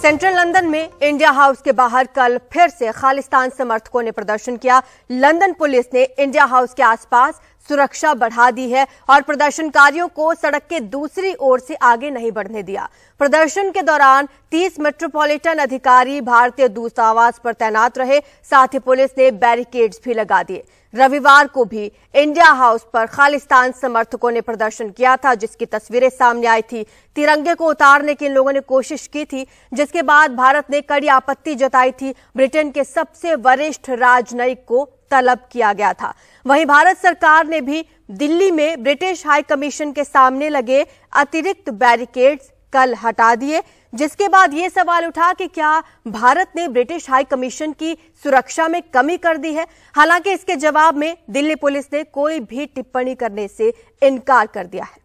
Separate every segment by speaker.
Speaker 1: Central London में India house के बाहर कल फिर से खालिस्तान समर्थकों ने प्रदर्शन किया। लंदन पुलिस ने इंडिया हाउस के आसपास सुरक्षा बढ़ा दी है और प्रदर्शनकारियों को सड़क के दूसरी ओर से आगे नहीं बढ़ने दिया। प्रदर्शन के दौरान 30 मेट्रोपॉलिटन अधिकारी भारतीय दूतावास पर तैनात रहे। साथ ही पुलिस ने बैरिकेड्स भी लगा दिए। रविवार को भी इंडिया हाउस पर खालिस्तान समर्थकों ने प्रदर्शन किया था, जिसकी तस्वीरें सामने आई थी। तिरंगे को उतारने की इन लोगों ने कोशिश की थी, जिसके बाद भारत ने कड़ी आपत्ति जताई थी। ब्रिटेन के सबसे वरिष्ठ राजनयिक को तलब किया गया था। वहीं भारत सरकार ने भी दिल्ली में ब्रिटिश हाई कमीशन के सामने लगे अतिरिक्त बैरिकेड्स कल हटा दिए, जिसके बाद ये सवाल उठा कि क्या भारत ने ब्रिटिश हाई कमीशन की सुरक्षा में कमी कर दी है। हालांकि इसके जवाब में दिल्ली पुलिस ने कोई भी टिप्पणी करने से इनकार कर दिया है।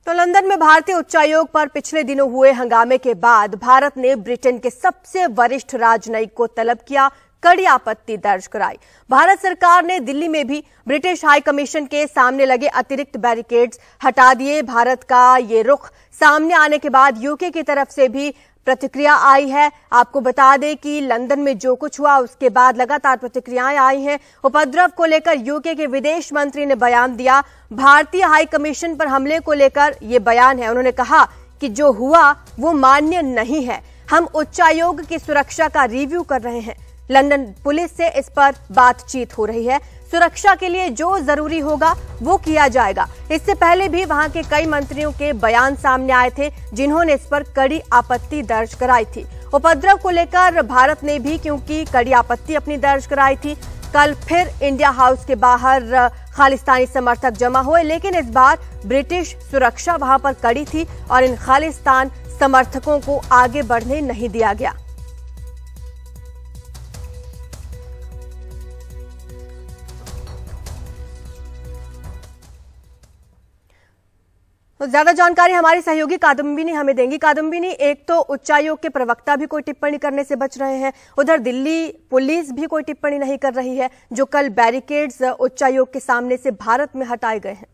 Speaker 1: तो लंदन में भारतीय उच्चायोग पर पिछले दिनों हुए हंगामे के बाद भारत ने ब्रिटेन के सबसे वरिष्ठ राजनयिक को तलब किया, कड़ी आपत्ति दर्ज कराई। भारत सरकार ने दिल्ली में भी ब्रिटिश हाई कमीशन के सामने लगे अतिरिक्त बैरिकेड्स हटा दिए। भारत का ये रुख सामने आने के बाद यूके की तरफ से भी प्रतिक्रिया आई है। आपको बता दें कि लंदन में जो कुछ हुआ उसके बाद लगातार प्रतिक्रियाएं आई हैं। उपद्रव को लेकर यूके के विदेश मंत्री ने बयान दिया। भारतीय हाई कमीशन पर हमले को लेकर ये बयान है। उन्होंने कहा कि जो हुआ वो मान्य नहीं है। हम उच्चायोग की सुरक्षा का रिव्यू कर रहे हैं। लंदन पुलिस से इस पर बातचीत हो रही है। सुरक्षा के लिए जो जरूरी होगा वो किया जाएगा। इससे पहले भी वहां के कई मंत्रियों के बयान सामने आए थे, जिन्होंने इस पर कड़ी आपत्ति दर्ज कराई थी। उपद्रव को लेकर भारत ने भी क्योंकि कड़ी आपत्ति अपनी दर्ज कराई थी। कल फिर इंडिया हाउस के बाहर खालिस्तानी समर्थक जमा हुए, लेकिन इस बार ब्रिटिश सुरक्षा वहां पर कड़ी थी और इन खालिस्तान समर्थकों को आगे बढ़ने नहीं दिया गया। तो ज्यादा जानकारी हमारी सहयोगी कादम्बिनी हमें देंगी। कादम्बिनी, एक तो उच्चायोग के प्रवक्ता भी कोई टिप्पणी करने से बच रहे हैं, उधर दिल्ली पुलिस भी कोई टिप्पणी नहीं कर रही है, जो कल बैरिकेड्स उच्चायोग के सामने से भारत में हटाए गए हैं।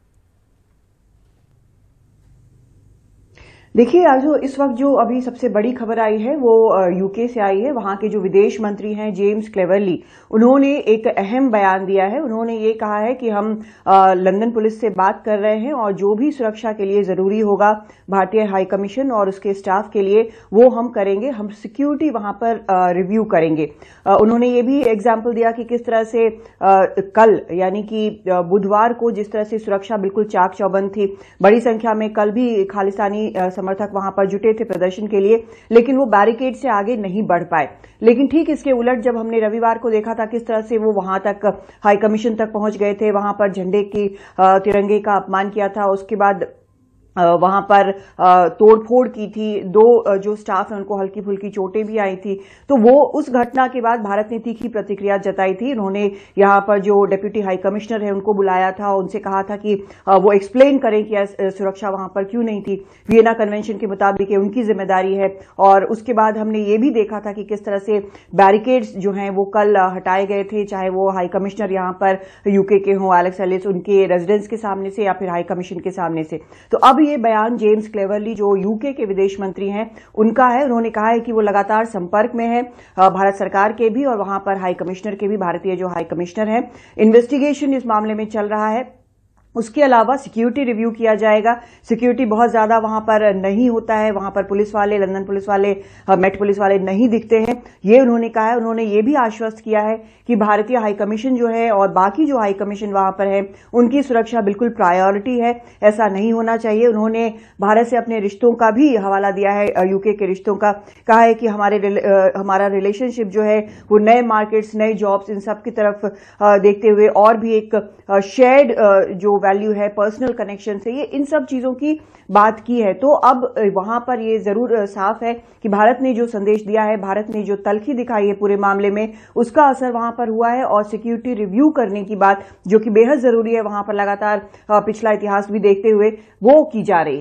Speaker 2: देखिए राजू, इस वक्त जो अभी सबसे बड़ी खबर आई है वो यूके से आई है। वहां के जो विदेश मंत्री हैं जेम्स क्लेवरली, उन्होंने एक अहम बयान दिया है। उन्होंने ये कहा है कि हम लंदन पुलिस से बात कर रहे हैं और जो भी सुरक्षा के लिए जरूरी होगा भारतीय हाई कमीशन और उसके स्टाफ के लिए वो हम करेंगे। हम सिक्योरिटी वहां पर रिव्यू करेंगे। उन्होंने ये भी एग्जाम्पल दिया कि किस तरह से कल यानी कि बुधवार को जिस तरह से सुरक्षा बिल्कुल चाक चौबंद थी। बड़ी संख्या में कल भी खालिस्तानी समर्थक वहां पर जुटे थे प्रदर्शन के लिए, लेकिन वो बैरिकेड से आगे नहीं बढ़ पाए। लेकिन ठीक इसके उलट जब हमने रविवार को देखा था किस तरह से वो वहां तक हाई कमीशन तक पहुंच गए थे, वहां पर झंडे की तिरंगे का अपमान किया था, उसके बाद वहां पर तोड़फोड़ की थी। दो जो स्टाफ है उनको हल्की फुल्की चोटें भी आई थी। तो वो उस घटना के बाद भारत ने तीखी प्रतिक्रिया जताई थी। उन्होंने यहां पर जो डेप्यूटी हाई कमिश्नर है उनको बुलाया था, उनसे कहा था कि वो एक्सप्लेन करें कि सुरक्षा वहां पर क्यों नहीं थी। वियना कन्वेंशन के मुताबिक उनकी जिम्मेदारी है। और उसके बाद हमने ये भी देखा था कि किस तरह से बैरिकेड्स जो हैं वो कल हटाए गए थे, चाहे वो हाई कमिश्नर यहां पर यूके के हों एलेक्स एलिस, उनके रेजिडेंस के सामने से या फिर हाई कमीशन के सामने से। तो अब ये बयान जेम्स क्लेवरली जो यूके के विदेश मंत्री हैं उनका है। उन्होंने कहा है कि वो लगातार संपर्क में है भारत सरकार के भी और वहां पर हाई कमिश्नर के भी। भारतीय जो हाई कमिश्नर है, इन्वेस्टिगेशन इस मामले में चल रहा है। उसके अलावा सिक्योरिटी रिव्यू किया जाएगा। सिक्योरिटी बहुत ज्यादा वहां पर नहीं होता है, वहां पर पुलिस वाले, लंदन पुलिस वाले, मेट पुलिस वाले नहीं दिखते हैं, ये उन्होंने कहा है। उन्होंने ये भी आश्वस्त किया है कि भारतीय हाई कमीशन जो है और बाकी जो हाई कमीशन वहां पर है उनकी सुरक्षा बिल्कुल प्रायोरिटी है, ऐसा नहीं होना चाहिए। उन्होंने भारत से अपने रिश्तों का भी हवाला दिया है, यूके के रिश्तों का। कहा है कि हमारा रिलेशनशिप जो है वो नए मार्केट्स, नए जॉब्स, इन सब की तरफ देखते हुए और भी एक शेयर्ड जो वैल्यू है, पर्सनल कनेक्शन से, ये इन सब चीजों की बात की है। तो अब वहां पर ये जरूर साफ है कि भारत ने जो संदेश दिया है, भारत ने जो तल्खी दिखाई है पूरे मामले में, उसका असर वहां पर हुआ है। और सिक्योरिटी रिव्यू करने की बात जो कि बेहद जरूरी है वहां पर लगातार पिछला इतिहास भी देखते हुए वो की जा रही है।